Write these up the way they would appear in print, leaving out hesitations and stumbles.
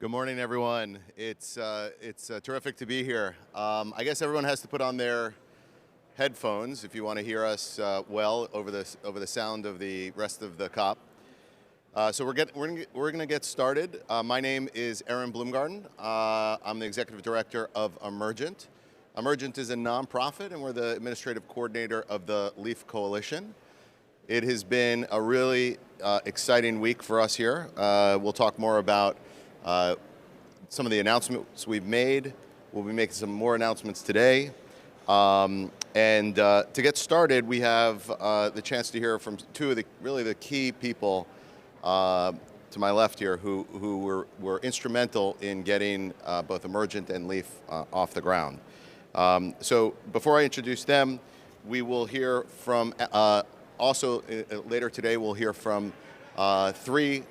Good morning, everyone. It's terrific to be here. I guess everyone has to put on their headphones if you want to hear us well over the sound of the rest of the COP. So we're going to get started. My name is Aaron Bloomgarten. I'm the executive director of Emergent. Emergent is a nonprofit, and we're the administrative coordinator of the LEAF Coalition. It has been a really exciting week for us here. We'll talk more about some of the announcements we've made. We'll be making some more announcements today. To get started, we have the chance to hear from two of the key people to my left here who were instrumental in getting both Emergent and LEAF off the ground. So before I introduce them, we will hear from, later today, we'll hear from 3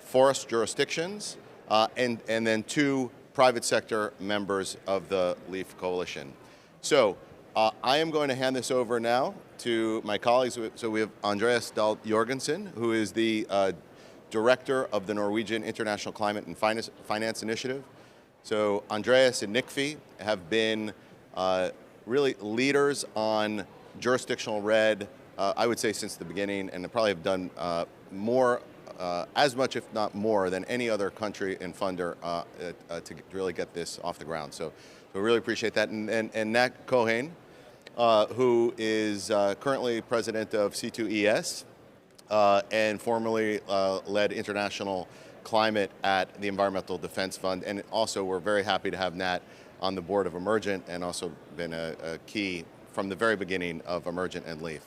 forest jurisdictions and then 2 private sector members of the LEAF Coalition. So I am going to hand this over now to my colleagues. So we have Andreas Dahl Jorgensen, who is the director of the Norwegian International Climate and Finance Initiative. So Andreas and NICFI have been really leaders on jurisdictional REDD, I would say since the beginning, and probably have done more, as much if not more than any other country and funder to really get this off the ground. So we really appreciate that. And Nat Cohen, who is currently president of C2ES and formerly led international climate at the Environmental Defense Fund. And also we're very happy to have Nat on the board of Emergent and also been a key from the very beginning of Emergent and LEAF.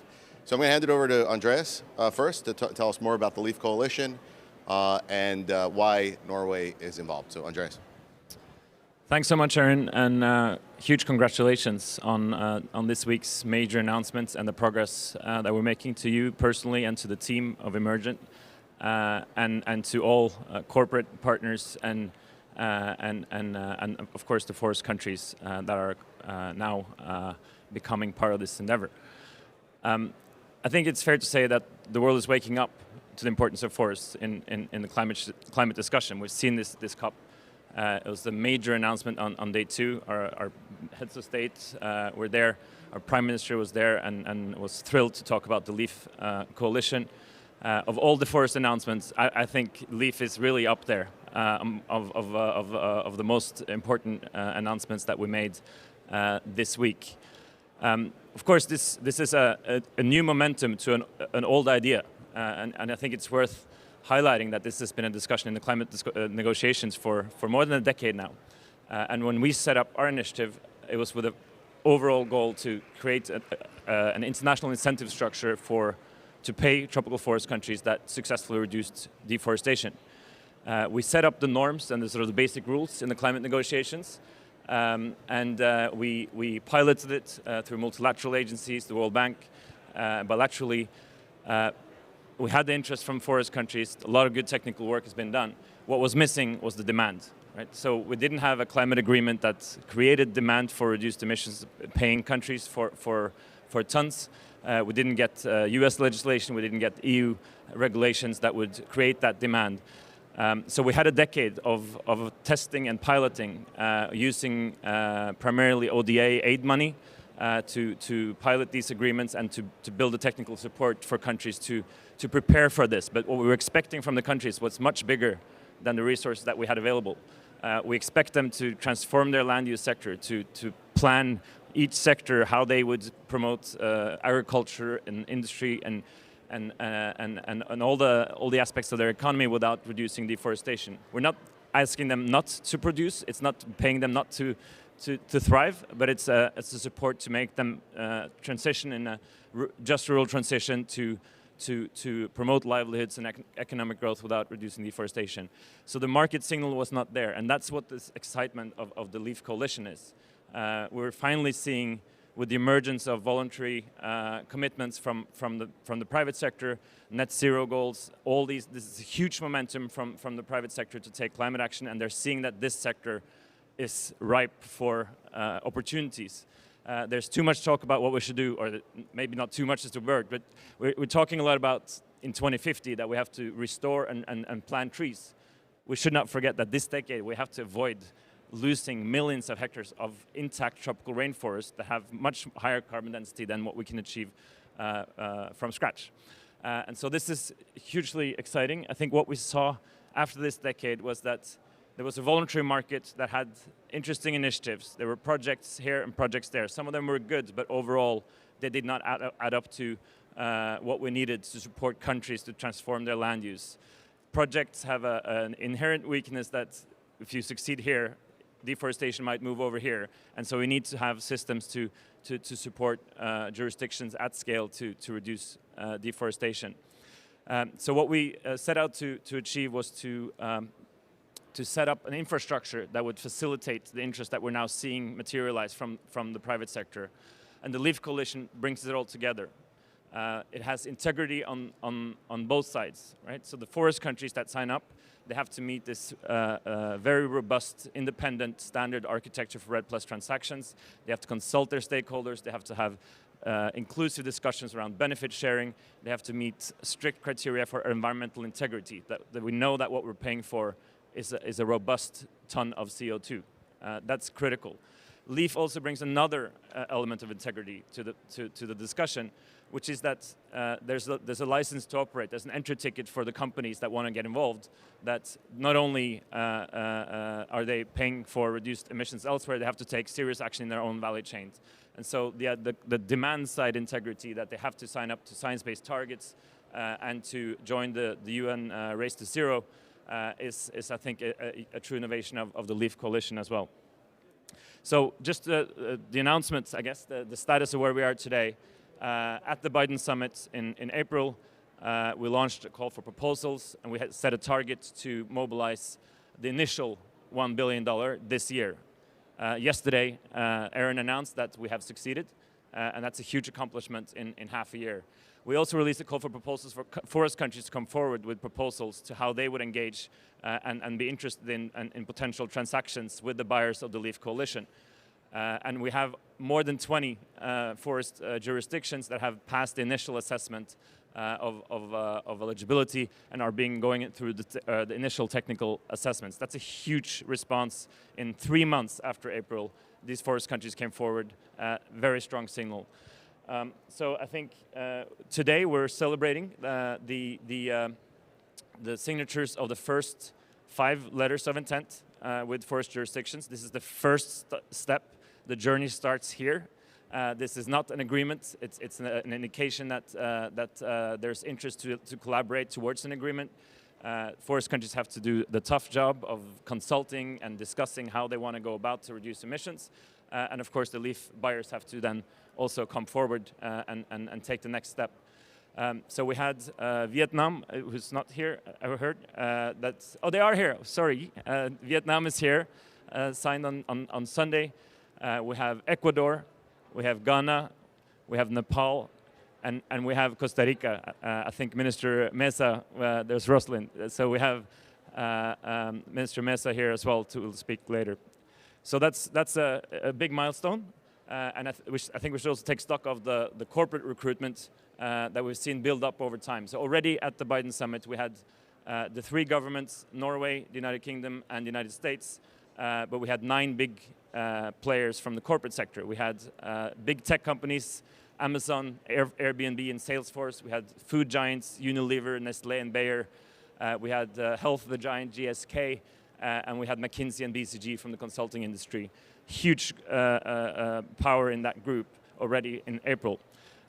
So I'm going to hand it over to Andreas first to tell us more about the LEAF Coalition and why Norway is involved. So Andreas. Thanks so much, Aaron, and huge congratulations on this week's major announcements and the progress that we're making to you personally and to the team of Emergent and to all corporate partners and of course the forest countries that are now becoming part of this endeavor. I think it's fair to say that the world is waking up to the importance of forests in the climate discussion. We've seen this COP. It was the major announcement on day 2. Our heads of state were there. Our prime minister was there and was thrilled to talk about the LEAF coalition. Of all the forest announcements, I think LEAF is really up there of the most important announcements that we made this week. Of course, this is a new momentum to an old idea, and I think it's worth highlighting that this has been a discussion in the climate negotiations for more than a decade now. And when we set up our initiative, it was with an overall goal to create an international incentive structure to pay tropical forest countries that successfully reduced deforestation. We set up the norms and the basic rules in the climate negotiations. We piloted it through multilateral agencies, the World Bank, bilaterally. We had the interest from forest countries. A lot of good technical work has been done. What was missing was the demand, right? So we didn't have a climate agreement that created demand for reduced emissions, paying countries for tons. We didn't get US legislation. We didn't get EU regulations that would create that demand. So we had a decade of testing and piloting using primarily ODA aid money to pilot these agreements and to build the technical support for countries to prepare for this. But what we were expecting from the countries was much bigger than the resources that we had available. We expect them to transform their land use sector, to plan each sector how they would promote agriculture and industry and all the aspects of their economy without reducing deforestation. We're not asking them not to produce. It's not paying them not to thrive, but it's a support to make them transition in a just rural transition to promote livelihoods and economic growth without reducing deforestation. So the market signal was not there, and that's what this excitement of the LEAF Coalition is. We're finally seeing, with the emergence of voluntary commitments from the private sector, net zero goals, this is a huge momentum from the private sector to take climate action, and they're seeing that this sector is ripe for opportunities. There's too much talk about what we should do, or maybe not too much is the word, but we're talking a lot about in 2050 that we have to restore and plant trees. we should not forget that this decade we have to avoid losing millions of hectares of intact tropical rainforests that have much higher carbon density than what we can achieve from scratch. And so this is hugely exciting. I think what we saw after this decade was that there was a voluntary market that had interesting initiatives. There were projects here and projects there. Some of them were good, but overall they did not add up to what we needed to support countries to transform their land use. Projects have an inherent weakness that if you succeed here, deforestation might move over here. And so we need to have systems to support jurisdictions at scale to reduce deforestation. So what we set out to achieve was to set up an infrastructure that would facilitate the interest that we're now seeing materialize from the private sector. And the LEAF Coalition brings it all together. It has integrity on both sides, right? So the forest countries that sign up, they have to meet this very robust, independent standard architecture for REDD+ transactions. They have to consult their stakeholders. They have to have inclusive discussions around benefit sharing. They have to meet strict criteria for environmental integrity, that we know that what we're paying for is a robust ton of CO2. That's critical. LEAF also brings another element of integrity to the discussion, which is that there's a license to operate. There's an entry ticket for the companies that want to get involved, that not only are they paying for reduced emissions elsewhere, they have to take serious action in their own value chains. And so the demand side integrity, that they have to sign up to science-based targets and to join the UN Race to Zero is I think, a true innovation of the LEAF Coalition as well. So just the announcements, I guess, the status of where we are today. At the Biden Summit in April, we launched a call for proposals, and we had set a target to mobilize the initial $1 billion this year. Yesterday, Aaron announced that we have succeeded, and that's a huge accomplishment in half a year. We also released a call for proposals for forest countries to come forward with proposals to how they would engage and be interested in potential transactions with the buyers of the LEAF Coalition. And we have more than 20 forest jurisdictions that have passed the initial assessment of eligibility and are going through the initial technical assessments. That's a huge response. In 3 months after April, these forest countries came forward, very strong signal. So I think today we're celebrating the signatures of the first 5 letters of intent with forest jurisdictions. This is the first step. The journey starts here. This is not an agreement. It's an indication that there's interest to collaborate towards an agreement. Forest countries have to do the tough job of consulting and discussing how they want to go about to reduce emissions. And of course, the LEAF buyers have to then also come forward and take the next step. So we had Vietnam, who's not here, I heard. Oh, they are here, sorry. Vietnam is here, signed on Sunday. We have Ecuador, we have Ghana, we have Nepal, and we have Costa Rica. I think Minister Mesa, there's Rosalind. So we have Minister Mesa here as well to speak later. So that's a big milestone, and I think we should also take stock of the corporate recruitment that we've seen build up over time. So already at the Biden Summit, we had the 3 governments, Norway, the United Kingdom, and the United States, but we had 9 big players from the corporate sector. We had big tech companies, Amazon, Airbnb, and Salesforce. We had food giants, Unilever, Nestlé, and Bayer. We had health, the giant GSK, and we had McKinsey and BCG from the consulting industry. Huge power in that group already in April.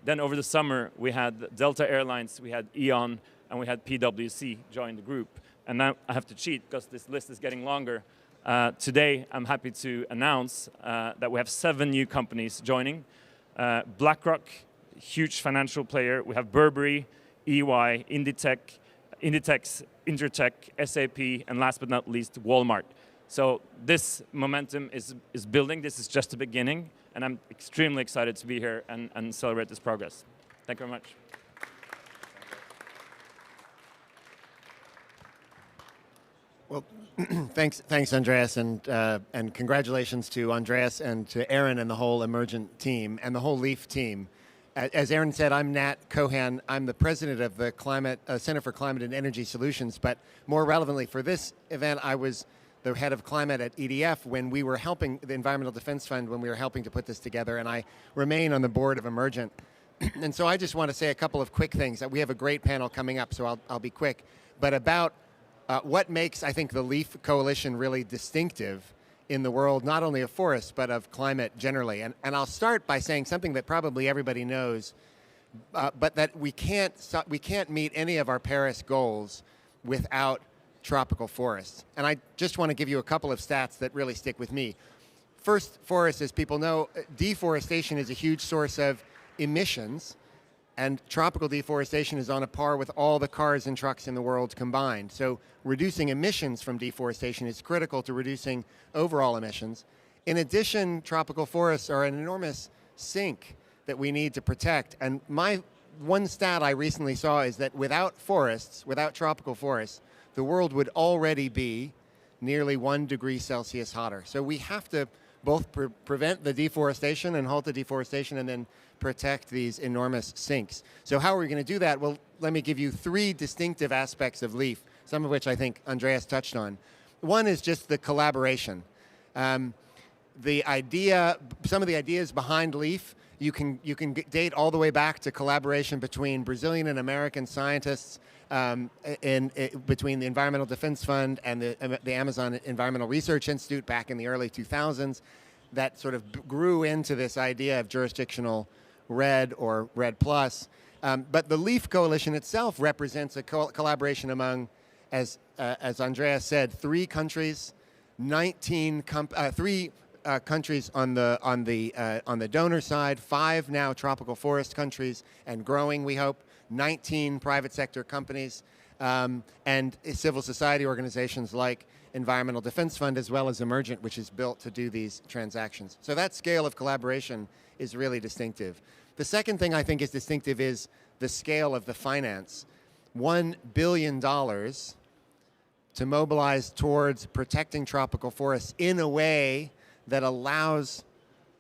Then over the summer, we had Delta Airlines, we had E.ON, and we had PwC join the group. And now I have to cheat because this list is getting longer. Today, I'm happy to announce that we have 7 new companies joining. BlackRock, huge financial player. We have Burberry, EY, Inditex, Intertech, SAP, and last but not least, Walmart. So this momentum is building. This is just the beginning, and I'm extremely excited to be here and celebrate this progress. Thank you very much. Well, thanks, Andreas, and congratulations to Andreas and to Aaron and the whole Emergent team and the whole LEAF team, As Aaron said, I'm Nat Cohan. I'm the president of the Center for Climate and Energy Solutions. But more relevantly for this event, I was the head of climate at EDF when we were helping the Environmental Defense Fund when we were helping to put this together. And I remain on the board of Emergent. And so I just want to say a couple of quick things. We have a great panel coming up, so I'll be quick. But about what makes, I think, the LEAF Coalition really distinctive in the world, not only of forests, but of climate generally. And I'll start by saying something that probably everybody knows, but that we can't meet any of our Paris goals without tropical forests. And I just want to give you a couple of stats that really stick with me. First, forests, as people know, deforestation is a huge source of emissions, and tropical deforestation is on a par with all the cars and trucks in the world combined. So reducing emissions from deforestation is critical to reducing overall emissions. In addition, tropical forests are an enormous sink that we need to protect. And my one stat I recently saw is that without forests, without tropical forests, the world would already be nearly 1 degree Celsius hotter. So we have to both prevent the deforestation and halt the deforestation and then protect these enormous sinks. So how are we going to do that? Well, let me give you 3 distinctive aspects of LEAF, some of which I think Andreas touched on. One is just the collaboration. The idea, some of the ideas behind LEAF, you can date all the way back to collaboration between Brazilian and American scientists, between the Environmental Defense Fund and the Amazon Environmental Research Institute back in the early 2000s, that sort of grew into this idea of jurisdictional REDD or REDD+. But the LEAF Coalition itself represents a collaboration among, as Andreas said, 3 countries, 3 countries on the donor side, 5 now tropical forest countries, and growing, we hope, 19 private sector companies, and civil society organizations like Environmental Defense Fund, as well as Emergent, which is built to do these transactions. So that scale of collaboration is really distinctive. The second thing I think is distinctive is the scale of the finance. $1 billion to mobilize towards protecting tropical forests in a way that allows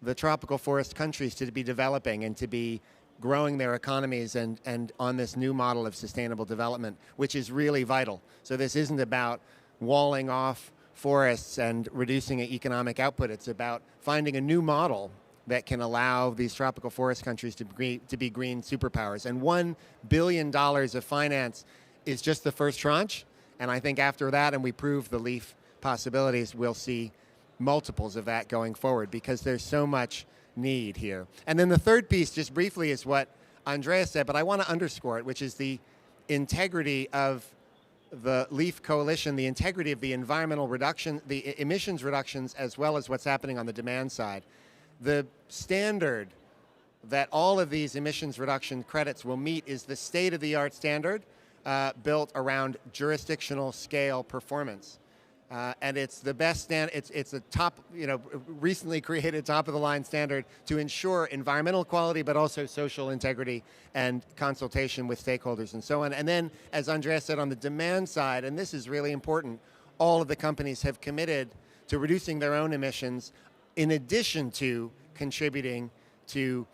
the tropical forest countries to be developing and to be growing their economies and on this new model of sustainable development, which is really vital. So this isn't about walling off forests and reducing economic output. It's about finding a new model that can allow these tropical forest countries to be green superpowers. And $1 billion of finance is just the first tranche. And I think after that, and we prove the LEAF possibilities, we'll see multiples of that going forward because there's so much need here. And then the third piece, just briefly, is what Andreas said, but I want to underscore it, which is the integrity of the LEAF Coalition, the integrity of the environmental reduction, the emissions reductions, as well as what's happening on the demand side. The standard that all of these emissions reduction credits will meet is the state-of-the-art standard built around jurisdictional scale performance. And it's the best standard, it's a top, recently created top-of-the-line standard to ensure environmental quality, but also social integrity and consultation with stakeholders and so on. And then, as Andreas said, on the demand side, and this is really important, all of the companies have committed to reducing their own emissions in addition to contributing to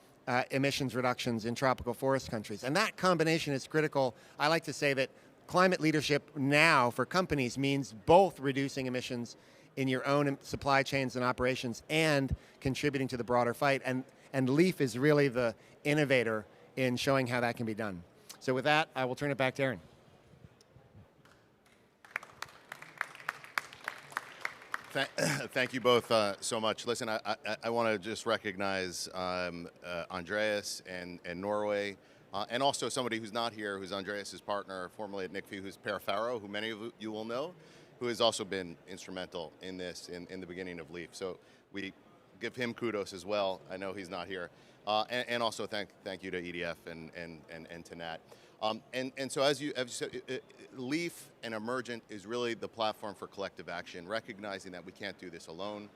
emissions reductions in tropical forest countries. And that combination is critical. I like to say that climate leadership now for companies means both reducing emissions in your own supply chains and operations and contributing to the broader fight. And LEAF is really the innovator in showing how that can be done. So with that, I will turn it back to Aaron. Thank you both so much. Listen, I want to just recognize Andreas and Norway, and also somebody who's not here, who's Andreas' partner, formerly at NICFI, who's Per Farrow, who many of you will know, who has also been instrumental in this in the beginning of LEAF. So we give him kudos as well. I know he's not here. And also thank you to EDF and to Nat. And so as you said, LEAF and Emergent is really the platform for collective action, recognizing that we can't do this alone.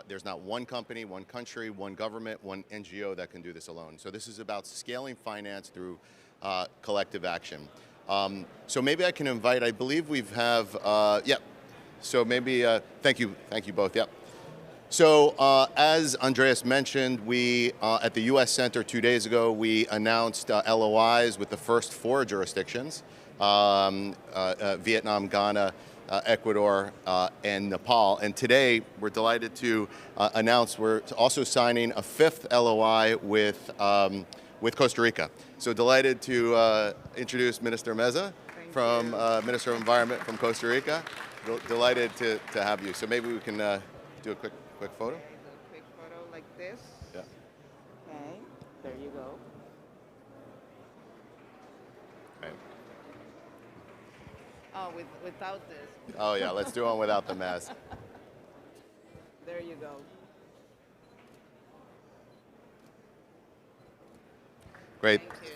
There's not one company, one country, one government, one NGO that can do this alone. So this is about scaling finance through collective action. So maybe I can invite, I believe we have, yeah. So maybe, thank you both, yep. So as Andreas mentioned, we at the U.S. Center 2 days ago, we announced LOIs with the first 4 jurisdictions, Vietnam, Ghana, Ecuador, and Nepal. And today, we're delighted to announce we're also signing a 5th LOI with Costa Rica. So delighted to introduce Minister Meza from Minister of Environment from Costa Rica. Delighted to have you. So maybe we can do a quick photo. Okay, do a quick photo like this. Yeah. Okay, there you go. Okay. Oh, without this. Oh yeah, let's do one without the mask. There you go. Great. Thank you.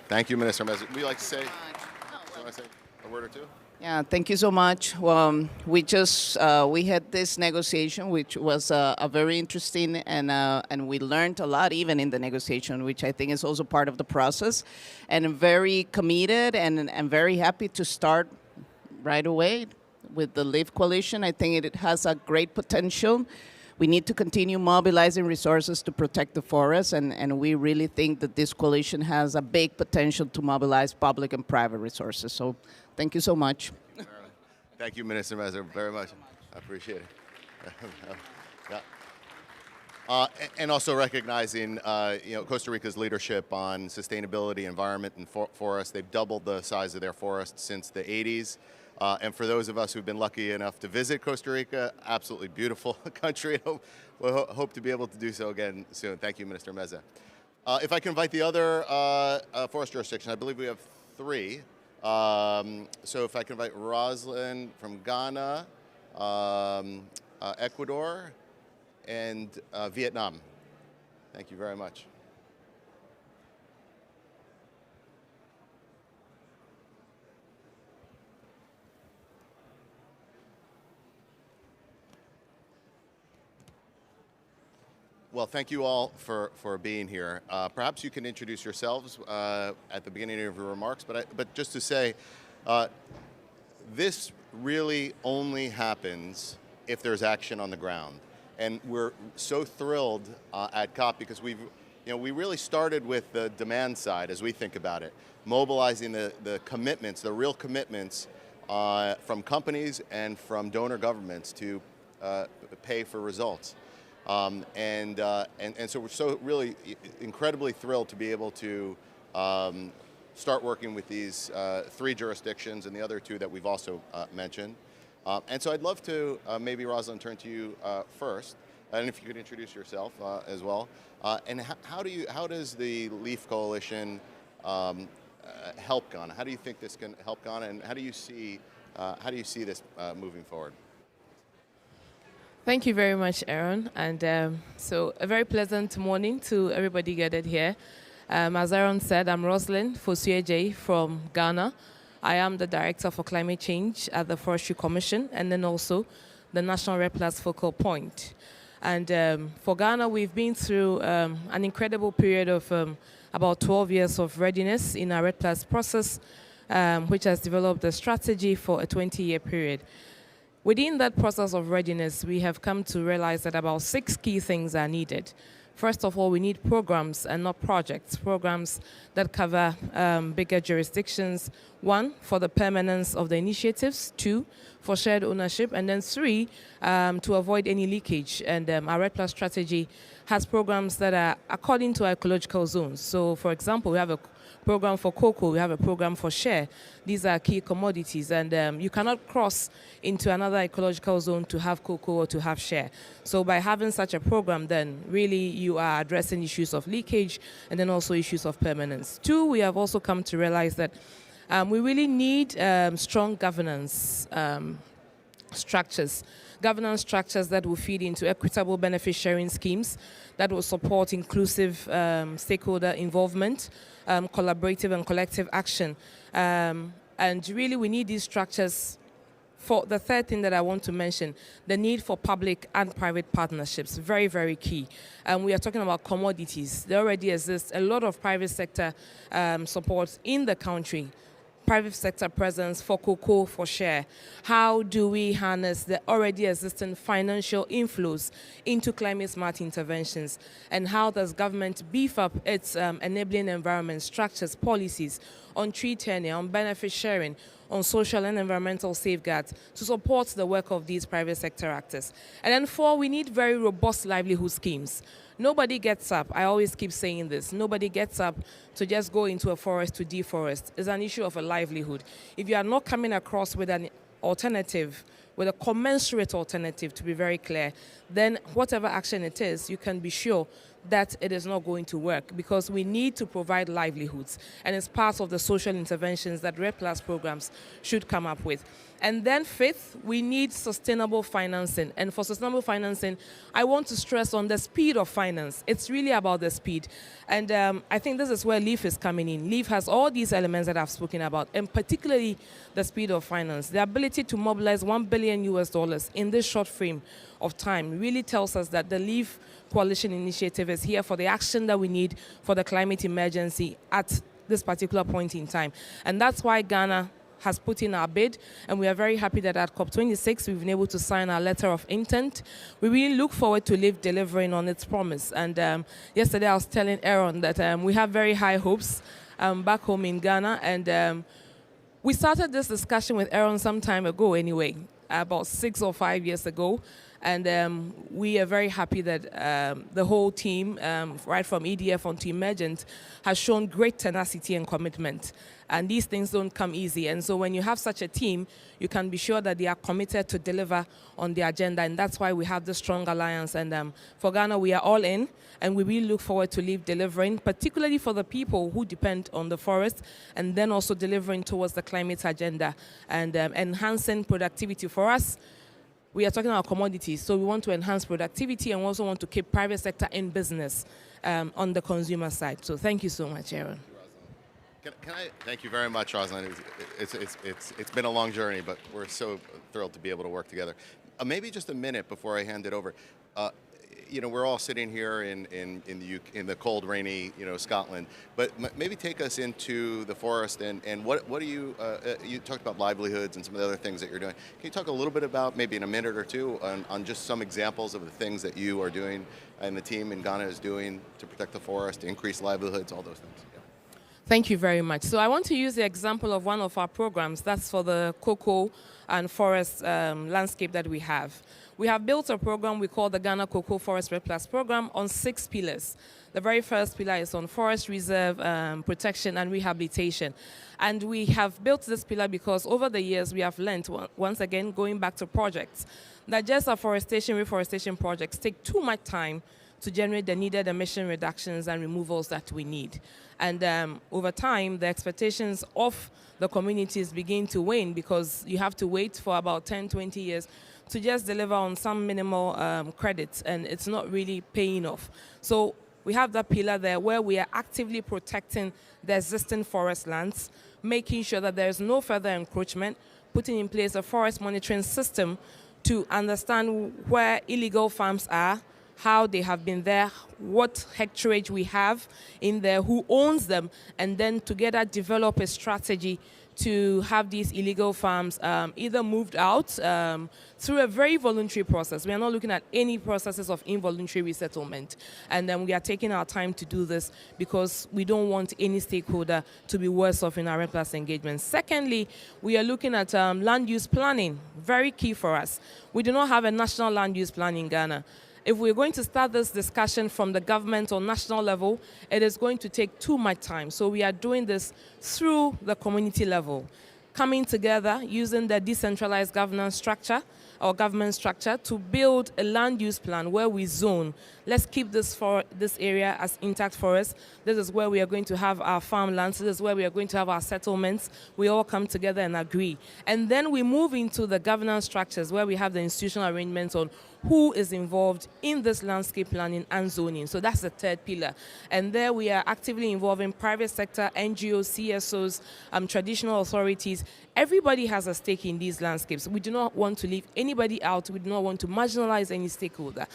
Thank you, Minister Meza. Would you like to say, Oh, want to say a word or two? yeah, thank you so much. We had this negotiation, which was a very interesting, and we learned a lot even in the negotiation, which I think is also part of the process, and I'm very committed and very happy to start right away with the LIVE coalition. I think it has a great potential. We need to continue mobilizing resources to protect the forest, and we really think that this coalition has a big potential to mobilize public and private resources. So thank you so much. Thank you, Minister Meza, very much. I appreciate it. Yeah. And also recognizing Costa Rica's leadership on sustainability, environment, and forests. They've doubled the size of their forests since the 80s. And for those of us who've been lucky enough to visit Costa Rica, absolutely beautiful country. We'll hope to be able to do so again soon. Thank you, Minister Meza. If I can invite the other forest jurisdiction, I believe we have 3. So if I can invite Rosalind from Ghana, Ecuador, and Vietnam. Thank you very much. Well, thank you all for being here. Perhaps you can introduce yourselves at the beginning of your remarks, but just to say, this really only happens if there's action on the ground. And we're so thrilled at COP because we really started with the demand side as we think about it, mobilizing the commitments, the real commitments from companies and from donor governments to pay for results. And so we're so really incredibly thrilled to be able to start working with these 3 jurisdictions and the other 2 that we've also mentioned. And so I'd love to maybe, Rosalind, turn to you first, and if you could introduce yourself as well. And how does the LEAF Coalition help Ghana? How do you think this can help Ghana, and how do you see this moving forward? Thank you very much, Aaron. And so a very pleasant morning to everybody gathered here. As Aaron said, I'm Rosalind Fosueje from Ghana. I am the Director for Climate Change at the Forestry Commission, and then also the National Red Plus Focal Point. And for Ghana, we've been through an incredible period of about 12 years of readiness in our Red Plus process, which has developed a strategy for a 20-year period. Within that process of readiness, we have come to realize that about 6 key things are needed. First of all, we need programs and not projects. Programs that cover bigger jurisdictions. 1, for the permanence of the initiatives. 2, for shared ownership. And then 3, to avoid any leakage. And our Red Plus strategy has programs that are according to our ecological zones. So, for example, we have a program for cocoa, we have a program for share. These are key commodities, and you cannot cross into another ecological zone to have cocoa or to have share. So by having such a program, then really you are addressing issues of leakage and then also issues of permanence. 2, we have also come to realize that we really need strong governance structures. Governance structures that will feed into equitable benefit sharing schemes that will support inclusive stakeholder involvement, collaborative and collective action. And really we need these structures for the third thing that I want to mention, the need for public and private partnerships, very, very key. We are talking about commodities. There already exists a lot of private sector support in the country private sector presence for cocoa for share? How do we harness the already existing financial inflows into climate smart interventions? And how does government beef up its enabling environment structures, policies on tree tenure, on benefit sharing, on social and environmental safeguards to support the work of these private sector actors? And then 4, we need very robust livelihood schemes. Nobody gets up, I always keep saying this, nobody gets up to just go into a forest to deforest. It's an issue of a livelihood. If you are not coming across with an alternative, with a commensurate alternative, to be very clear, then whatever action it is, you can be sure that it is not going to work, because we need to provide livelihoods, and it's part of the social interventions that Red Plus programs should come up with. And then 5th, we need sustainable financing. And for sustainable financing, I want to stress on the speed of finance. It's really about the speed. And I think this is where LEAF is coming in. LEAF has all these elements that I've spoken about, and particularly the speed of finance. The ability to mobilize $1 billion in this short frame of time really tells us that the LEAF Coalition Initiative is here for the action that we need for the climate emergency at this particular point in time. And that's why Ghana has put in our bid, and we are very happy that at COP26 we've been able to sign our letter of intent. We really look forward to LEAF delivering on its promise. And yesterday I was telling Aaron that we have very high hopes back home in Ghana, and we started this discussion with Aaron some time ago anyway, about 6 or 5 years ago. And we are very happy that the whole team, right from EDF on to Emergent, has shown great tenacity and commitment. And these things don't come easy. And so when you have such a team, you can be sure that they are committed to deliver on the agenda. And that's why we have this strong alliance. And for Ghana, we are all in. And we really look forward to LEAF delivering, particularly for the people who depend on the forest, and then also delivering towards the climate agenda and enhancing productivity for us. We are talking about commodities, so we want to enhance productivity, and we also want to keep private sector in business on the consumer side. So thank you so much, Aaron. Can I thank you very much, Rosalind? It's been a long journey, but we're so thrilled to be able to work together. Maybe just a minute before I hand it over. You know, we're all sitting here in the cold, rainy, Scotland. But maybe take us into the forest and what do you talked about livelihoods and some of the other things that you're doing. Can you talk a little bit about, maybe in a minute or two, on just some examples of the things that you are doing and the team in Ghana is doing to protect the forest, to increase livelihoods, all those things? Yeah. Thank you very much. So I want to use the example of one of our programs. That's for the cocoa and forest landscape that we have. We have built a program we call the Ghana Cocoa Forest Red Plus program on 6 pillars. The very first pillar is on forest reserve protection and rehabilitation. And we have built this pillar because over the years we have learned, once again, going back to projects, that just afforestation, reforestation projects take too much time to generate the needed emission reductions and removals that we need. And over time, the expectations of the communities begin to wane, because you have to wait for about 10, 20 years to just deliver on some minimal credits, and it's not really paying off. So we have that pillar there where we are actively protecting the existing forest lands, making sure that there is no further encroachment, putting in place a forest monitoring system to understand where illegal farms are, how they have been there, what hectareage we have in there, who owns them, and then together develop a strategy to have these illegal farms either moved out through a very voluntary process. We are not looking at any processes of involuntary resettlement. And then we are taking our time to do this because we don't want any stakeholder to be worse off in our Red Plus engagement. Secondly, we are looking at land use planning, very key for us. We do not have a national land use plan in Ghana. If we're going to start this discussion from the government or national level, it is going to take too much time. So we are doing this through the community level, coming together using the decentralized governance structure or government structure to build a land use plan where we zone. Let's keep this area as intact forest. This is where we are going to have our farmlands. This is where we are going to have our settlements. We all come together and agree. And then we move into the governance structures where we have the institutional arrangements on who is involved in this landscape planning and zoning. So that's the third pillar. And there we are actively involving private sector, NGOs, CSOs, traditional authorities. Everybody has a stake in these landscapes. We do not want to leave anybody out. We do not want to marginalize any stakeholder.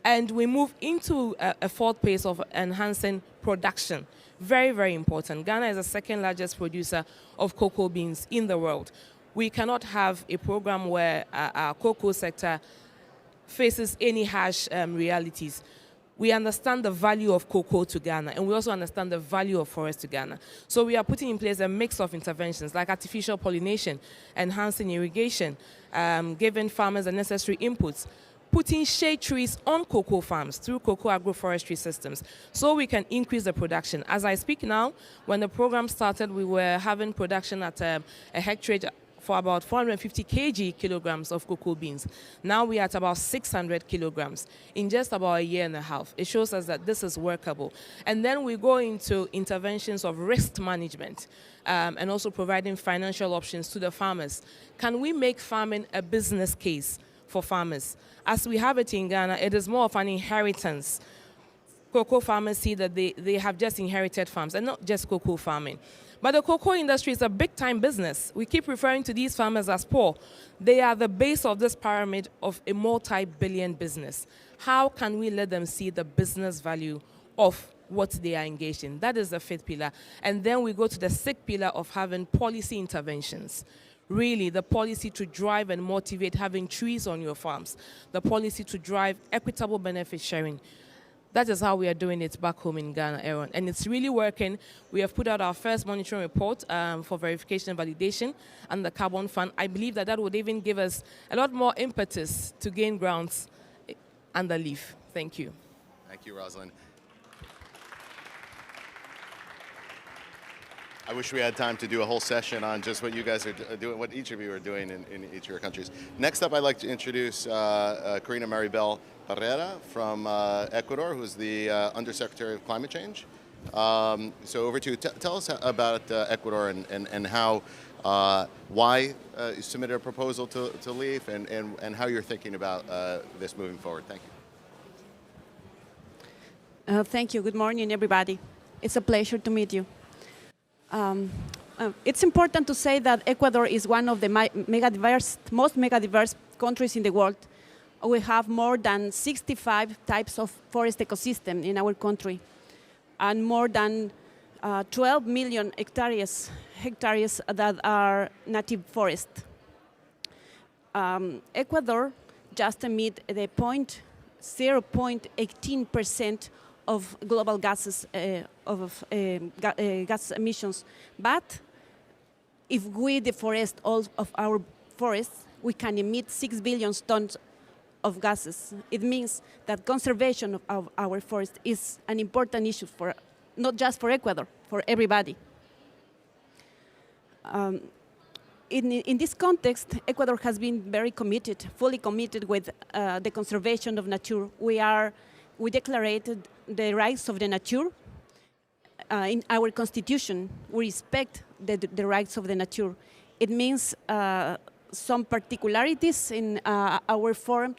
And we move into a fourth pace of enhancing production. Very, very important. Ghana is the second largest producer of cocoa beans in the world. We cannot have a program where our cocoa sector faces any harsh realities. We understand the value of cocoa to Ghana, and we also understand the value of forest to Ghana. So we are putting in place a mix of interventions like artificial pollination, enhancing irrigation, giving farmers the necessary inputs, putting shade trees on cocoa farms through cocoa agroforestry systems so we can increase the production. As I speak now, when the program started, we were having production at a hectare for about 450 kilograms of cocoa beans. Now we are at about 600 kilograms in just about a year and a half. It shows us that this is workable. And then we go into interventions of risk management and also providing financial options to the farmers. Can we make farming a business case for farmers? As we have it in Ghana, it is more of an inheritance. Cocoa farmers see that they have just inherited farms and not just cocoa farming. But the cocoa industry is a big-time business. We keep referring to these farmers as poor. They are the base of this pyramid of a multi-billion business. How can we let them see the business value of what they are engaged in? That is the fifth pillar. And then we go to the sixth pillar of having policy interventions. Really, the policy to drive and motivate having trees on your farms. The policy to drive equitable benefit sharing. That is how we are doing it back home in Ghana, Aaron. And it's really working. We have put out our first monitoring report for verification and validation and the carbon fund. I believe that would even give us a lot more impetus to gain grounds under leaf. Thank you. Thank you, Rosalind. I wish we had time to do a whole session on just what you guys are doing, what each of you are doing in each of your countries. Next up, I'd like to introduce Karina Maribel Herrera from Ecuador, who's the Undersecretary of Climate Change. So over to you. Tell us about Ecuador and how, why you submitted a proposal to LEAF and how you're thinking about this moving forward. Thank you. Thank you. Good morning, everybody. It's a pleasure to meet you. It's important to say that Ecuador is one of the most mega-diverse countries in the world. We have more than 65 types of forest ecosystem in our country, and more than 12 million hectares that are native forest. Ecuador just emit the 0.18% of global gases gas emissions. But if we deforest all of our forests, we can emit 6 billion tons of gases. It means that conservation of our forest is an important issue for not just for Ecuador, for everybody. In this context, Ecuador has been very committed, fully committed with the conservation of nature. We declared the rights of the nature. In our constitution, we respect the rights of the nature. It means some particularities in our form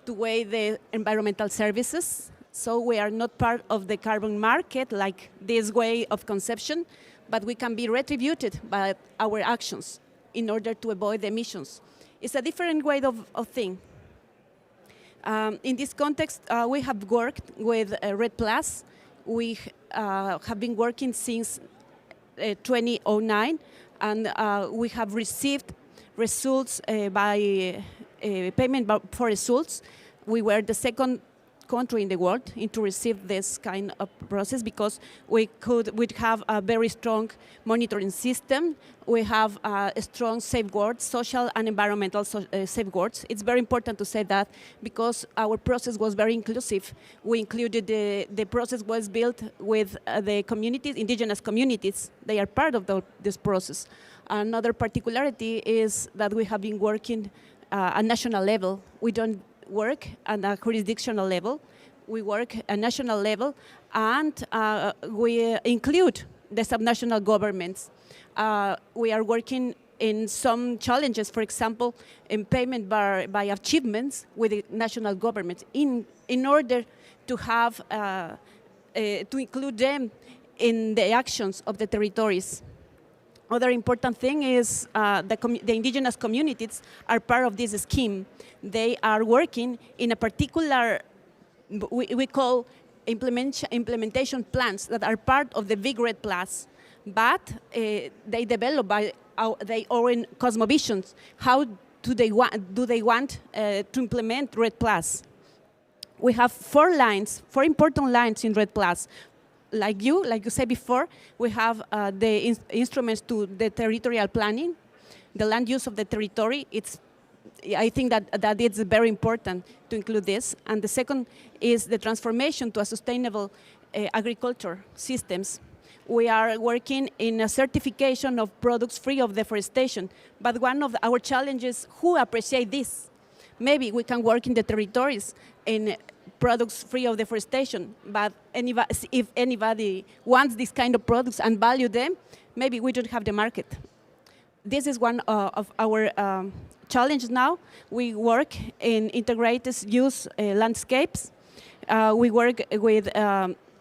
to weigh the environmental services. So we are not part of the carbon market like this way of conception, but we can be retributed by our actions in order to avoid emissions. It's a different way of thing. In this context, we have worked with RED Plus. We have been working since 2009, and we have received results by payment for results. We were the second country in the world to receive this kind of process because we'd have a very strong monitoring system. We have strong safeguards, social and environmental safeguards. It's very important to say that because our process was very inclusive. We included the process was built with the communities, indigenous communities. They are part of this process. Another particularity is that we have been working at national level. We don't work at a jurisdictional level. We work at national level, and we include the subnational governments. We are working in some challenges, for example, in payment by achievements with the national government in order to have to include them in the actions of the territories. Other important thing is the indigenous communities are part of this scheme. They are working in a particular we call implementation plans that are part of the big RED Plus, but they develop by their own cosmovisions. How do they want to implement RED Plus? We have 4 important lines in RED Plus. Like you said before, we have the instruments to the territorial planning, the land use of the territory. I think that it's very important to include this. And the second is the transformation to a sustainable agriculture systems. We are working in a certification of products free of deforestation. But one of our challenges, who appreciate this? Maybe we can work in the territories in products free of deforestation, but if anybody wants this kind of products and value them, maybe we don't have the market. This is one of our challenges now. We work in integrated use landscapes. We work with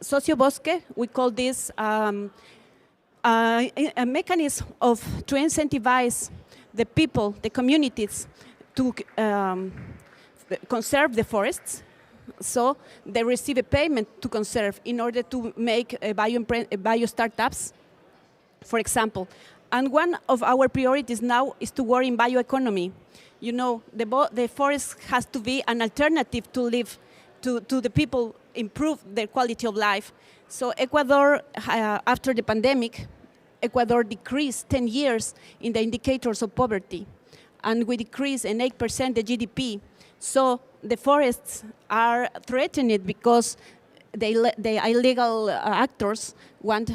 sociobosque. We call this a mechanism to incentivize the people, the communities, to conserve the forests. So they receive a payment to conserve in order to make bio startups, for example. And one of our priorities now is to work in bioeconomy. You know, the forest has to be an alternative to live, to the people, improve their quality of life. So Ecuador, after the pandemic, Ecuador decreased 10 years in the indicators of poverty, and we decreased in 8% the GDP. So the forests are threatened because the illegal actors want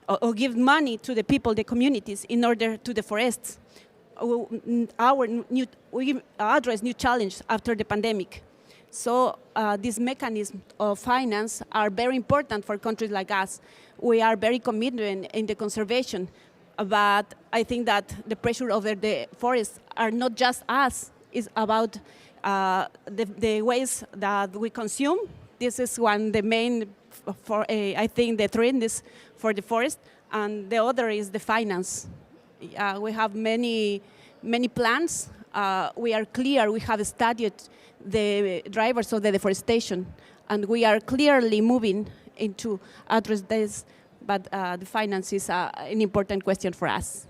or give money to the people, the communities, in order to deforest. We address new challenge after the pandemic. So these mechanisms of finance are very important for countries like us. We are very committed in the conservation, but I think that the pressure over the forests are not just us. It's about the ways that we consume. This is the main, I think, the trend is for the forest, and the other is the finance. We have many plans. We are clear, we have studied the drivers of the deforestation, and we are clearly moving into address this, but the finance is an important question for us.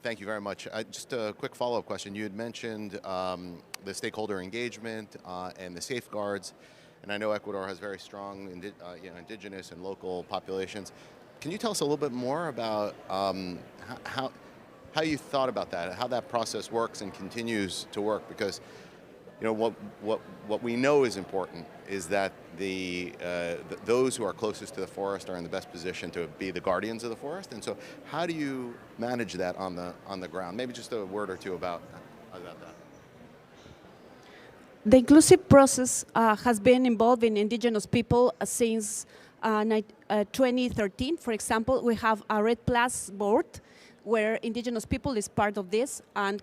Thank you very much. Just a quick follow-up question. You had mentioned the stakeholder engagement and the safeguards, and I know Ecuador has very strong indigenous and local populations. Can you tell us a little bit more about how you thought about that, how that process works and continues to work? Because what we know is important is that those who are closest to the forest are in the best position to be the guardians of the forest. And so how do you manage that on the ground? Maybe just a word or two about that. The inclusive process has been involving indigenous people since 2013. For example, we have a RED Plus board where indigenous people is part of this, and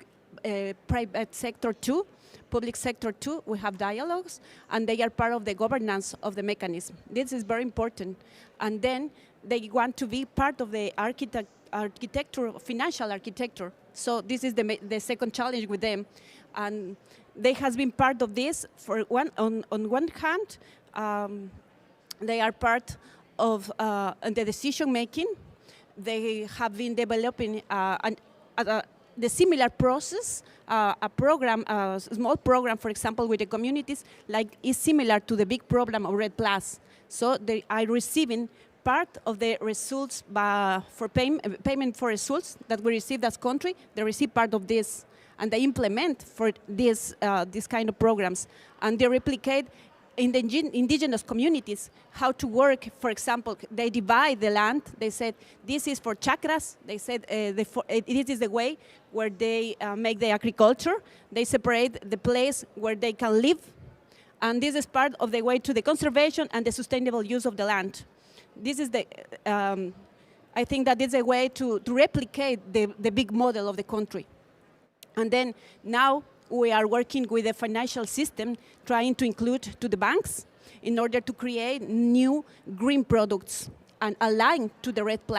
private sector too. Public sector too, we have dialogues, and they are part of the governance of the mechanism. This is very important. And then they want to be part of the architecture, financial architecture. So this is the second challenge with them. And they has been part of this on one hand, they are part of the decision making. They have been developing the similar process, a program, a small program, for example, with the communities, is similar to the big program of RED Plus. So they are receiving part of the results for payment for results that we received as country. They receive part of this, and they implement for this kind of programs, and they replicate in the indigenous communities how to work. For example, they divide the land. They said this is for chakras. They said it is the way where they make the agriculture. They separate the place where they can live, and this is part of the way to the conservation and the sustainable use of the land. This is I think that is a way to replicate the big model of the country. And then now we are working with the financial system, trying to include to the banks. in order to create new green products and align to the REDD+.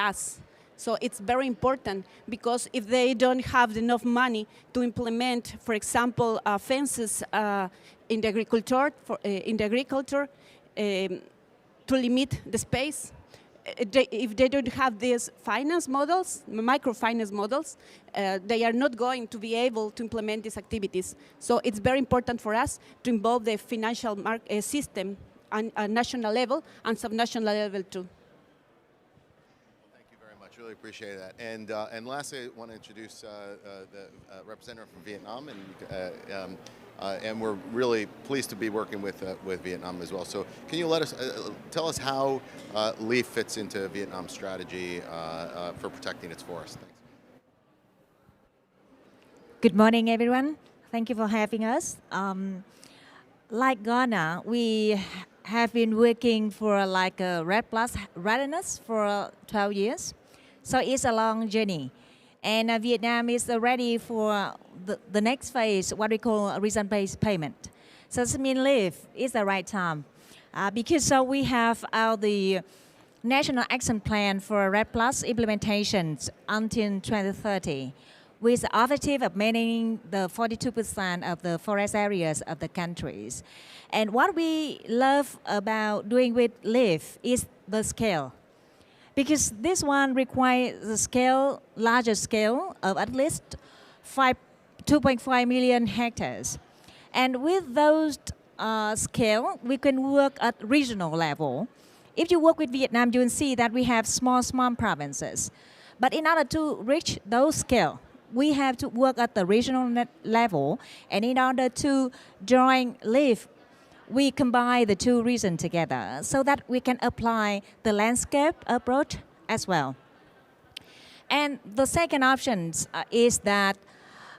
So it's very important, because if they don't have enough money to implement, for example, fences in the agriculture, to limit the space, if they don't have these finance models, microfinance models, they are not going to be able to implement these activities. So it's very important for us to involve the financial system on a national level and subnational level too. Really appreciate that. And lastly, I want to introduce the representative from Vietnam, and we're really pleased to be working with Vietnam as well. So can you tell us how LEAF fits into Vietnam's strategy for protecting its forests? Thanks. Good morning, everyone. Thank you for having us. Like Ghana, we have been working for like a REDD+ readiness for 12 years. So it's a long journey. And Vietnam is ready for the next phase, what we call reason-based payment. So this means LEAF is the right time. Because we have the National Action Plan for REDD+ implementations until 2030, with the objective of maintaining the 42% of the forest areas of the countries. And what we love about doing with LEAF is the scale. Because this one requires the larger scale of at least 2.5 million hectares. And with those scale, we can work at regional level. If you work with Vietnam, you will see that we have small provinces. But in order to reach those scale, we have to work at the regional level. And in order to join LEAF, we combine the two regions together so that we can apply the landscape approach as well. And the second option is that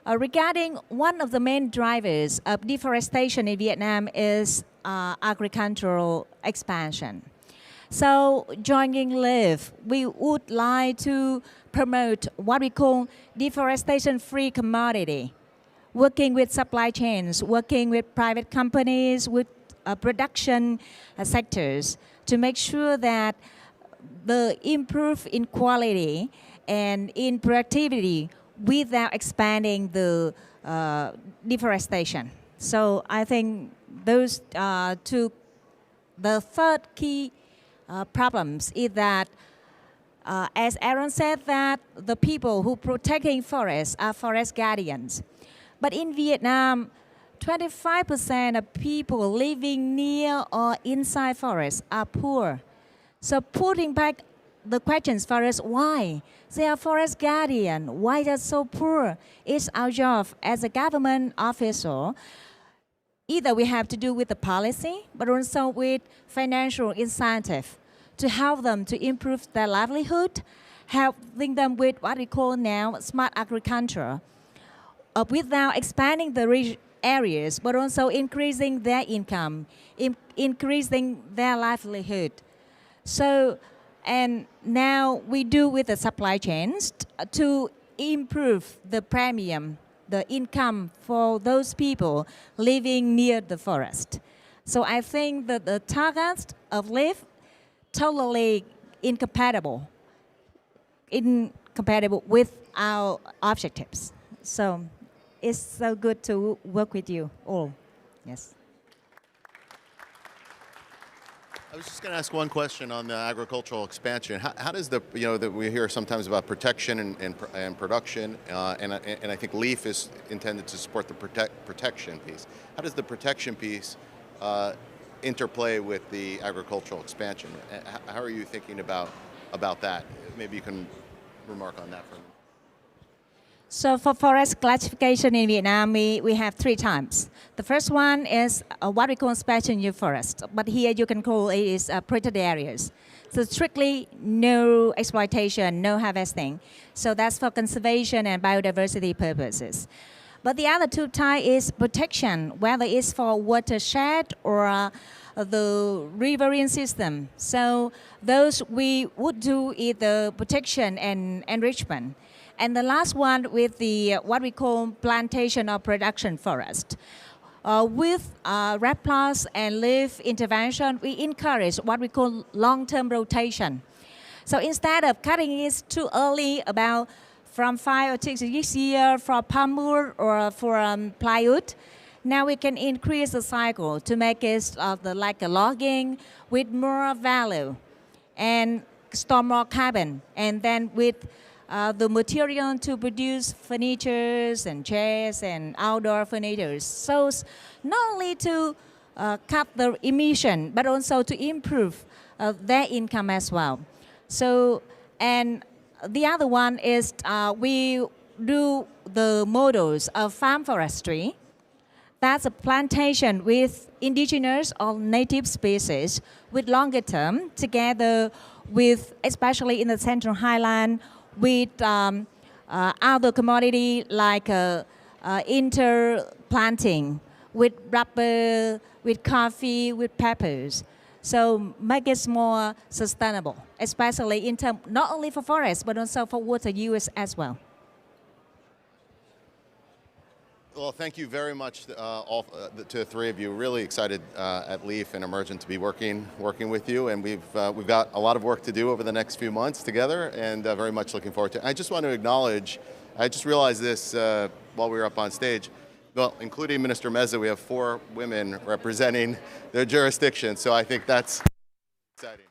regarding one of the main drivers of deforestation in Vietnam is agricultural expansion. So joining LEAF, we would like to promote what we call deforestation-free commodity, working with supply chains, working with private companies, with production sectors to make sure that the improve in quality and in productivity without expanding the deforestation. So I think those two. The third key problems is that, as Aaron said, that the people who protecting forests are forest guardians. But in Vietnam, 25% of people living near or inside forests are poor. So putting back the questions for us, why? They are forest guardian. Why they're so poor? It's our job as a government official. Either we have to do with the policy, but also with financial incentive to help them to improve their livelihood, helping them with what we call now smart agriculture, without expanding the areas, but also increasing their income, increasing their livelihood. So, and now we do with the supply chains to improve the premium, the income for those people living near the forest. So I think that the targets of LEAF totally incompatible with our objectives. So it's so good to work with you all. Yes. I was just going to ask one question on the agricultural expansion. How does the, that we hear sometimes about protection and production, and I think LEAF is intended to support the protection piece. How does the protection piece interplay with the agricultural expansion? How are you thinking about that? Maybe you can remark on that for me. So for forest classification in Vietnam, we have 3 types. The first one is what we call special new forest, but here you can call it is protected areas. So strictly no exploitation, no harvesting. So that's for conservation and biodiversity purposes. But the other 2 types is protection, whether it's for watershed or the riverine system. So those we would do either protection and enrichment. And the last one with the what we call plantation or production forest. With REDD Plus and leaf intervention, we encourage what we call long-term rotation. So instead of cutting it too early, about from 5 or 6 years for palm wood or for plywood, now we can increase the cycle to make it like a logging with more value and store more carbon. And then with the material to produce furnitures and chairs and outdoor furnitures. So not only to cut the emission, but also to improve their income as well. So, and the other one is we do the models of farm forestry. That's a plantation with indigenous or native species with longer term, together with, especially in the Central Highland, with other commodity like interplanting, with rubber, with coffee, with peppers. So make it more sustainable, especially in terms, not only for forests, but also for water use as well. Well, thank you very much to the three of you. Really excited at Leaf and Emergent to be working with you, and we've got a lot of work to do over the next few months together, and very much looking forward to it. I just want to acknowledge, I just realized this while we were up on stage. Well, including Minister Meza, we have 4 women representing their jurisdiction, so I think that's exciting.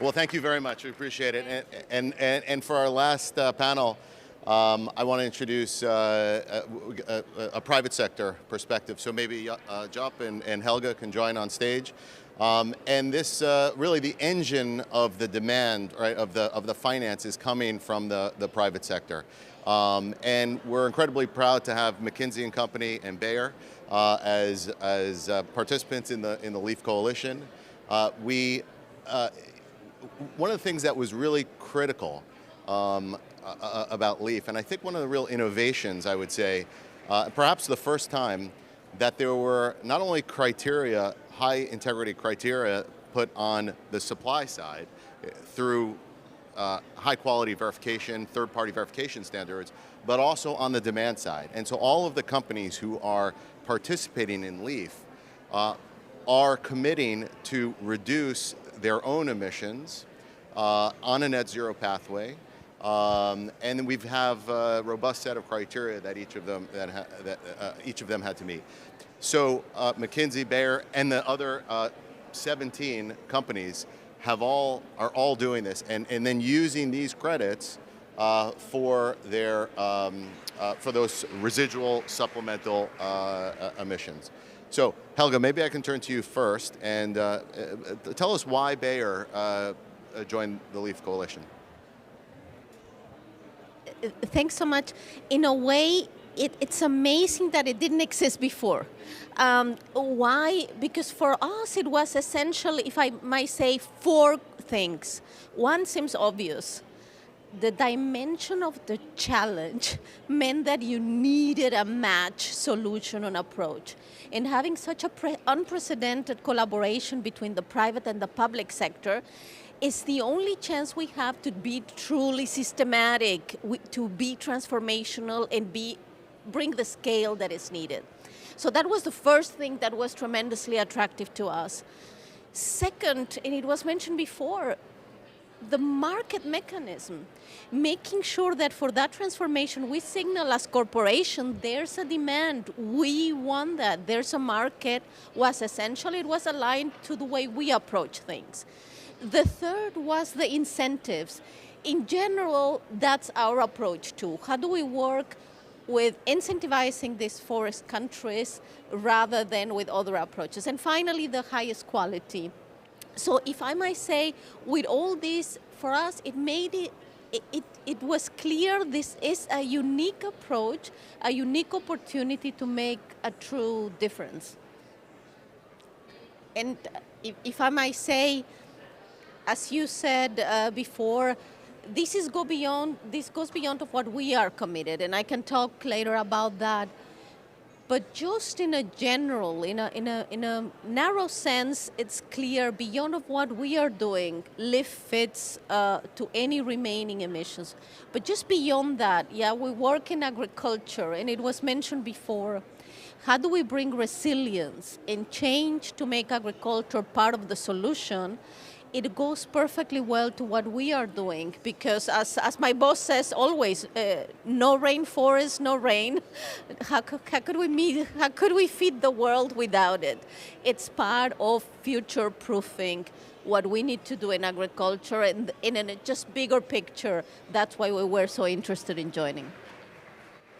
Well, thank you very much. We appreciate it. And for our last panel, I want to introduce a private sector perspective. So maybe Jup and Helga can join on stage. And this really the engine of the demand, right, of the finance is coming from the private sector. And we're incredibly proud to have McKinsey & Company and Bayer as participants in the LEAF Coalition. One of the things that was really critical about LEAF, and I think one of the real innovations, I would say, perhaps the first time that there were not only criteria, high integrity criteria put on the supply side through high quality verification, third-party verification standards, but also on the demand side. And so all of the companies who are participating in LEAF are committing to reduce their own emissions on a net zero pathway, and we have a robust set of criteria that each of them had to meet. So McKinsey, Bayer, and the other 17 companies are all doing this, and then using these credits for their for those residual supplemental emissions. So, Helga, maybe I can turn to you first and tell us why Bayer joined the LEAF Coalition. Thanks so much. In a way, it's amazing that it didn't exist before. Why? Because for us, it was essentially, if I might say, 4 things. One seems obvious. The dimension of the challenge meant that you needed a match solution and approach. And having such an unprecedented collaboration between the private and the public sector is the only chance we have to be truly systematic, to be transformational and bring the scale that is needed. So that was the first thing that was tremendously attractive to us. Second, and it was mentioned before, the market mechanism, making sure that for that transformation we signal as corporation there's a demand, we want that, there's a market, was essential. It was aligned to the way we approach things. The third was the incentives. In general, that's our approach too. How do we work with incentivizing these forest countries rather than with other approaches? And finally, the highest quality. So if I might say, with all this, for us, it was clear this is a unique approach, a unique opportunity to make a true difference. And if I might say, as you said before, this goes beyond of what we are committed, and I can talk later about that. But just in a general, in a narrow sense, it's clear beyond of what we are doing, LIFT fits to any remaining emissions. But just beyond that, yeah, we work in agriculture, and it was mentioned before. How do we bring resilience and change to make agriculture part of the solution? It goes perfectly well to what we are doing, because as my boss says always, no rainforest, no rain. How could we feed the world without it? It's part of future-proofing what we need to do in agriculture, and in a just bigger picture. That's why we were so interested in joining.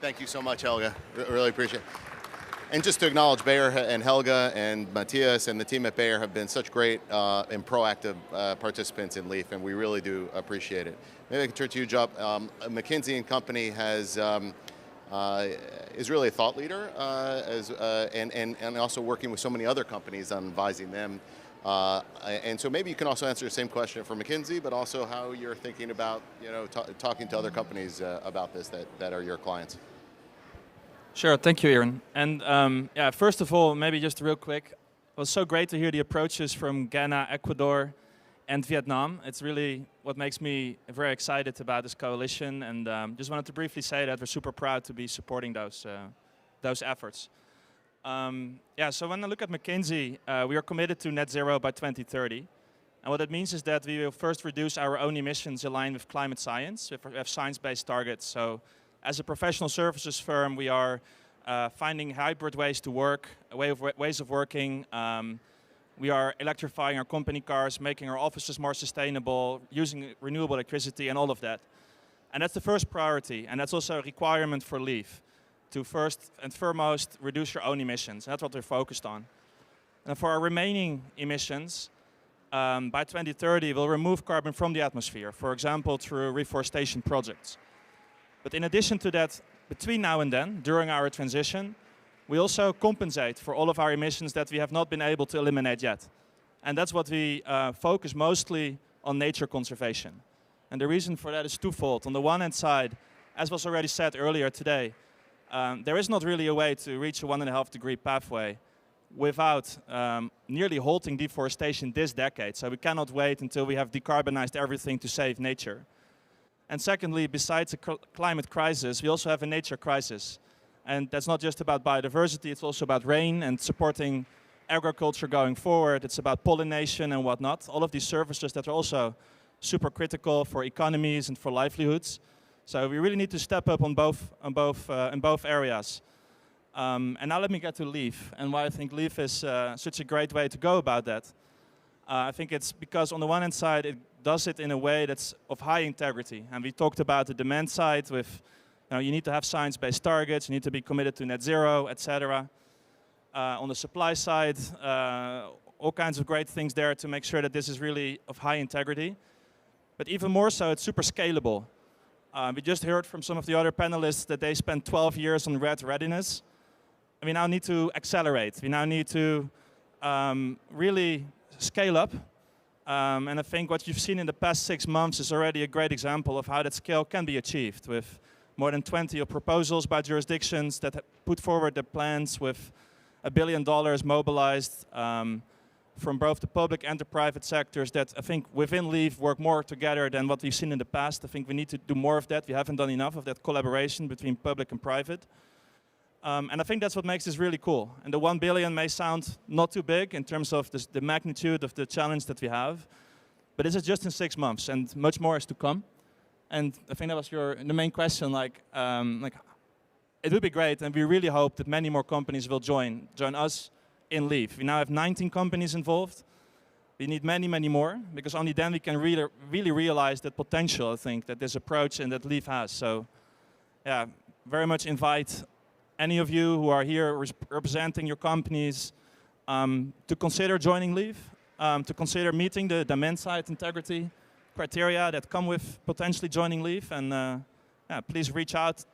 Thank you so much, Helga. Really appreciate it. And just to acknowledge Bayer and Helga and Matthias and the team at Bayer have been such great and proactive participants in LEAF, and we really do appreciate it. Maybe I can turn to you, Job. McKinsey & Company has is really a thought leader and also working with so many other companies on advising them. And so maybe you can also answer the same question for McKinsey, but also how you're thinking about talking to other companies about this that are your clients. Sure, thank you, Aaron. And yeah, first of all, maybe just real quick, it was so great to hear the approaches from Ghana, Ecuador, and Vietnam. It's really what makes me very excited about this coalition, and just wanted to briefly say that we're super proud to be supporting those efforts. Yeah, so when I look at McKinsey, we are committed to net zero by 2030. And what that means is that we will first reduce our own emissions aligned with climate science. We have science-based targets. So as a professional services firm, we are finding hybrid ways to work, ways of working. We are electrifying our company cars, making our offices more sustainable, using renewable electricity and all of that. And that's the first priority, and that's also a requirement for LEAF, to first and foremost reduce your own emissions. That's what we're focused on. And for our remaining emissions, by 2030, we'll remove carbon from the atmosphere, for example, through reforestation projects. But in addition to that, between now and then, during our transition, we also compensate for all of our emissions that we have not been able to eliminate yet. And that's what we focus mostly on nature conservation. And the reason for that is twofold. On the one hand side, as was already said earlier today, there is not really a way to reach a 1.5 degree pathway without nearly halting deforestation this decade. So we cannot wait until we have decarbonized everything to save nature. And secondly, besides the climate crisis, we also have a nature crisis. And that's not just about biodiversity, it's also about rain and supporting agriculture going forward. It's about pollination and whatnot. All of these services that are also super critical for economies and for livelihoods. So we really need to step up in both areas. And now let me get to LEAF and why I think LEAF is such a great way to go about that. I think it's because on the one hand side, it does it in a way that's of high integrity. And we talked about the demand side with, you need to have science-based targets, you need to be committed to net zero, etc. On the supply side, all kinds of great things there to make sure that this is really of high integrity. But even more so, it's super scalable. We just heard from some of the other panelists that they spent 12 years on red readiness. And we now need to accelerate. We now need to really scale up. And I think what you've seen in the past 6 months is already a great example of how that scale can be achieved, with more than 20 proposals by jurisdictions that put forward their plans, with $1 billion mobilized from both the public and the private sectors that I think within LEAF work more together than what we've seen in the past. I think we need to do more of that. We haven't done enough of that collaboration between public and private. And I think that's what makes this really cool. And the 1 billion may sound not too big in terms of the magnitude of the challenge that we have, but this is just in 6 months, and much more is to come. And I think that was the main question, it would be great, and we really hope that many more companies will join us in LEAF. We now have 19 companies involved. We need many, many more, because only then we can really realize that potential, I think, that this approach and that LEAF has. So, yeah, very much invite any of you who are here representing your companies to consider joining LEAF, to consider meeting the demand side integrity criteria that come with potentially joining LEAF, and yeah, please reach out.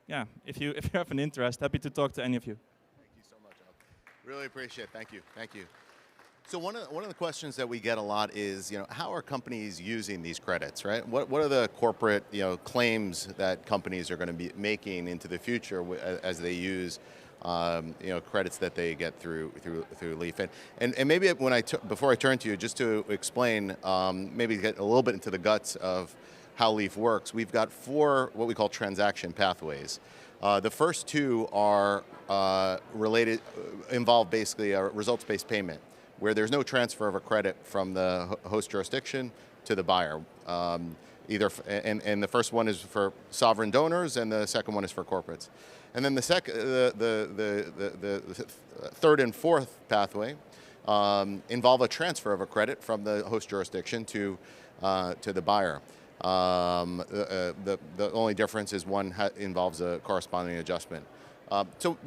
Yeah, if you have an interest, happy to talk to any of you. Thank you so much, Al. Really appreciate it. Thank you. So one of the questions that we get a lot is, how are companies using these credits, right? What are the corporate, claims that companies are going to be making into the future as they use credits that they get through LEAF. And maybe before I turn to you, just to explain, maybe get a little bit into the guts of how LEAF works. We've got 4 what we call transaction pathways. The first 2 are involve basically a results-based payment, where there's no transfer of a credit from the host jurisdiction to the buyer. And the first one is for sovereign donors, and the second one is for corporates. And then the third and fourth pathway involve a transfer of a credit from the host jurisdiction to the buyer. The only difference is one involves a corresponding adjustment. So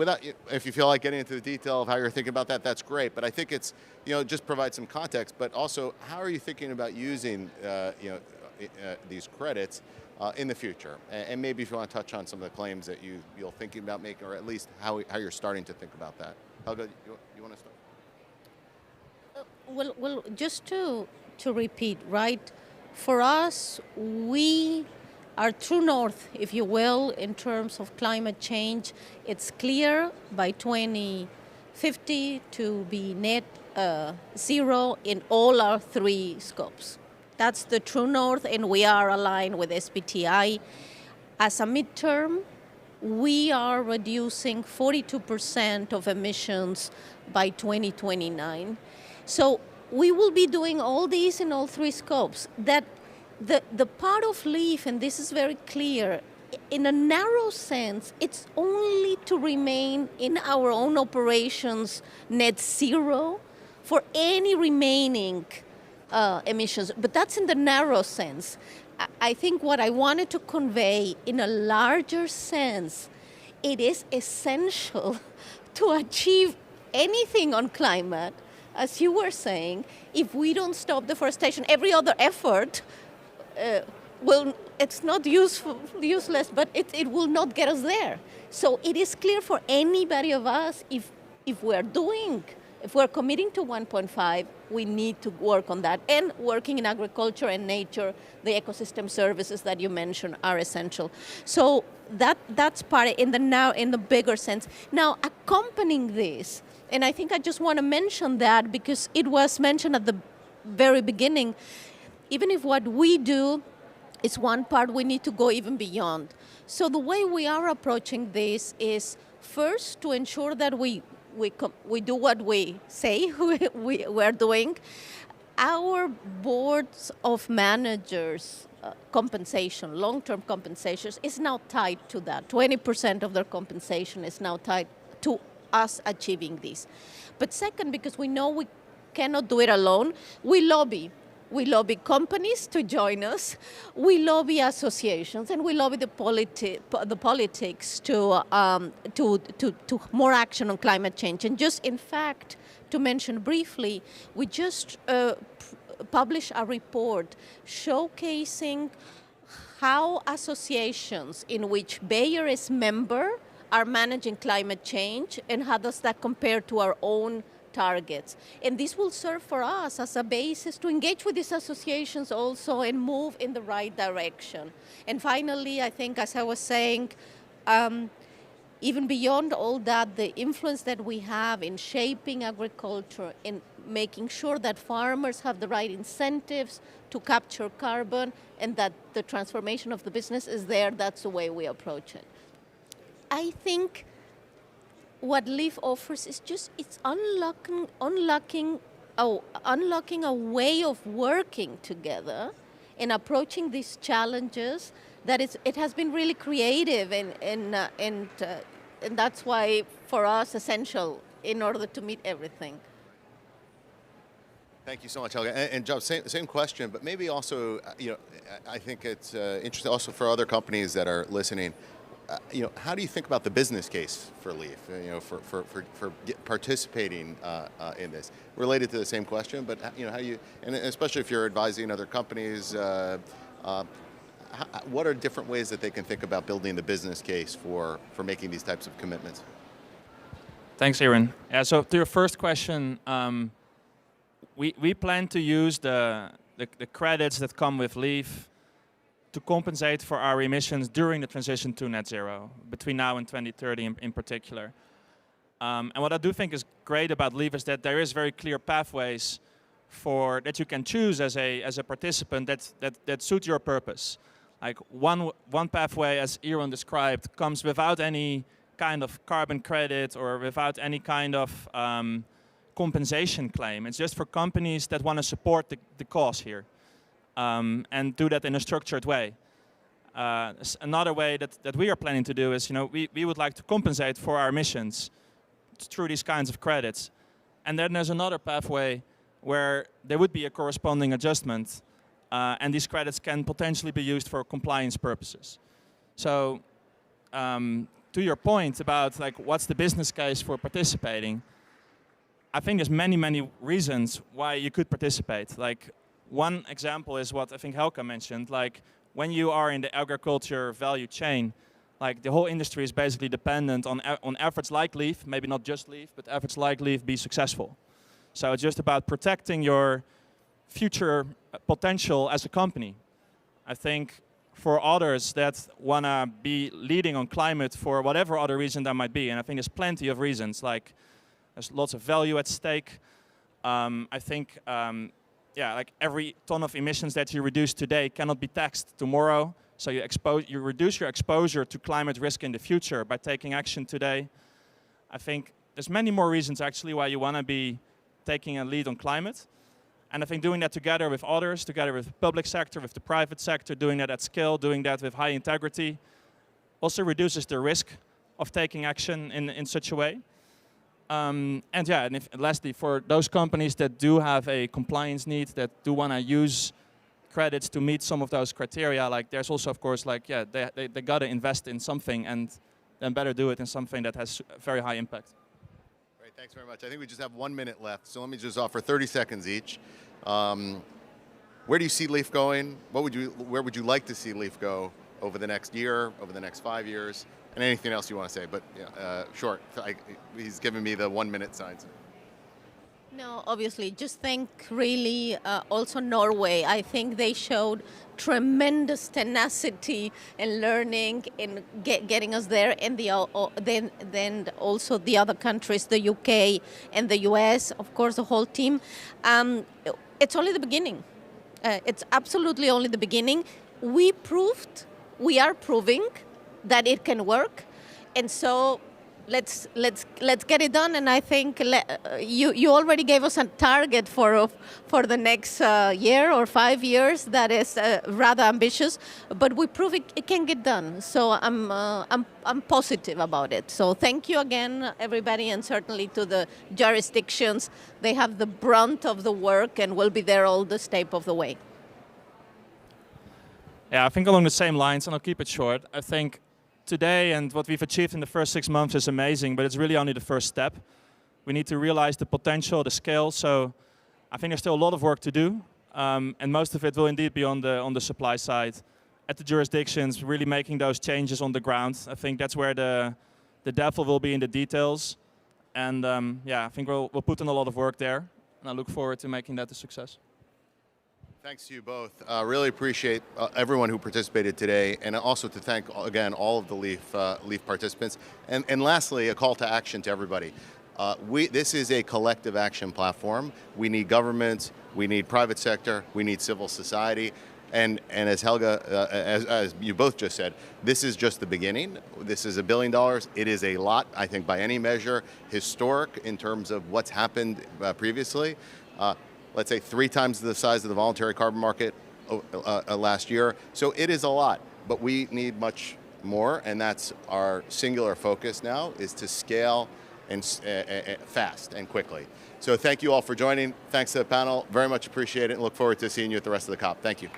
if you feel like getting into the detail of how you're thinking about that, that's great. But I think it's, just provide some context, but also how are you thinking about using, these credits in the future? And maybe if you want to touch on some of the claims that you're thinking about making, or at least how you're starting to think about that. Helga, you want to start? Well, just to repeat, right? For us, we are true north, if you will, in terms of climate change. It's clear by 2050 to be net zero in all our 3 scopes. That's the true north, and we are aligned with SBTi. As a midterm, we are reducing 42% of emissions by 2029. So we will be doing all these in all 3 scopes. That the part of LEAF, and this is very clear, in a narrow sense, it's only to remain in our own operations net zero for any remaining emissions, but that's in the narrow sense. I think what I wanted to convey in a larger sense, it is essential to achieve anything on climate, as you were saying. If we don't stop deforestation, every other effort it's not useless, but it will not get us there. So it is clear for anybody of us, if we're committing to 1.5, we need to work on that. And working in agriculture and nature, the ecosystem services that you mentioned are essential. So that's part in the bigger sense. Now, accompanying this, and I think I just want to mention that because it was mentioned at the very beginning, even if what we do is one part, we need to go even beyond. So the way we are approaching this is first to ensure that we do what we say we're doing. Our boards of managers compensation, long-term compensations, is now tied to that. 20% of their compensation is now tied to us achieving this. But second, because we know we cannot do it alone, we lobby. We lobby companies to join us. We lobby associations, and we lobby the politics to more action on climate change. And just, in fact, to mention briefly, we just published a report showcasing how associations in which Bayer is member are managing climate change, and how does that compare to our own targets. And this will serve for us as a basis to engage with these associations also and move in the right direction. And finally, I think, as I was saying, even beyond all that, the influence that we have in shaping agriculture, in making sure that farmers have the right incentives to capture carbon, and that the transformation of the business is there, that's the way we approach it. I think what LEAF offers is just, it's unlocking a way of working together and approaching these challenges that it has been really creative, and that's why for us essential in order to meet everything. Thank you so much, Helga. And Joe, same question, but maybe also, I think it's interesting also for other companies that are listening. How do you think about the business case for LEAF? For participating in this, related to the same question, but how you, and especially if you're advising other companies, what are different ways that they can think about building the business case for making these types of commitments? Thanks, Aaron. So to your first question, we plan to use the credits that come with LEAF to compensate for our emissions during the transition to net zero, between now and 2030 in particular. And what I do think is great about LEAF is that there is very clear pathways that you can choose as a participant that suit your purpose. Like one pathway, as Aaron described, comes without any kind of carbon credit or without any kind of compensation claim. It's just for companies that want to support the cause here and do that in a structured way. Another way that we are planning to do is, we would like to compensate for our emissions through these kinds of credits. And then there's another pathway where there would be a corresponding adjustment, and these credits can potentially be used for compliance purposes. So to your point about what's the business case for participating, I think there's many reasons why you could participate. Like one example is what I think Helga mentioned, when you are in the agriculture value chain, the whole industry is basically dependent on efforts like LEAF, maybe not just LEAF, but efforts like LEAF be successful. So it's just about protecting your future potential as a company. I think for others that want to be leading on climate for whatever other reason that might be, and I think there's plenty of reasons, there's lots of value at stake. I think, every ton of emissions that you reduce today cannot be taxed tomorrow. So you reduce your exposure to climate risk in the future by taking action today. I think there's many more reasons actually why you want to be taking a lead on climate. And I think doing that together with others, together with the public sector, with the private sector, doing that at scale, doing that with high integrity, also reduces the risk of taking action in such a way. Lastly, for those companies that do have a compliance need, that do want to use credits to meet some of those criteria, there's also, of course, they got to invest in something, and then better do it in something that has very high impact. Great, thanks very much. I think we just have 1 minute left, so let me just offer 30 seconds each. Where do you see LEAF going? Where would you like to see LEAF go over the next year, over the next 5 years, and anything else you want to say? But short. He's giving me the 1 minute signs. No, obviously, just think really also Norway. I think they showed tremendous tenacity and learning in getting us there, and then also the other countries, the UK and the US, of course, the whole team. It's only the beginning. It's absolutely only the beginning. We are proving that it can work, and so let's get it done. And I think you already gave us a target for the next year or 5 years that is rather ambitious, but we prove it can get done. So I'm positive about it. So thank you again, everybody, and certainly to the jurisdictions. They have the brunt of the work and will be there all the step of the way. Yeah, I think along the same lines, and I'll keep it short. I think today and what we've achieved in the first 6 months is amazing, but it's really only the first step. We need to realize the potential, the scale. So I think there's still a lot of work to do, and most of it will indeed be on the supply side, at the jurisdictions, really making those changes on the ground. I think that's where the devil will be in the details, and I think we'll put in a lot of work there, and I look forward to making that a success. Thanks to you both. Really appreciate everyone who participated today, and also to thank, again, all of the LEAF participants. And lastly, a call to action to everybody. This is a collective action platform. We need governments, we need private sector, we need civil society. And as Helga, as you both just said, this is just the beginning. This is $1 billion. It is a lot, I think, by any measure, historic in terms of what's happened previously. Let's say 3 times the size of the voluntary carbon market last year. So it is a lot, but we need much more, and that's our singular focus now, is to scale and fast and quickly. So thank you all for joining. Thanks to the panel. Very much appreciate it, and look forward to seeing you at the rest of the COP. Thank you.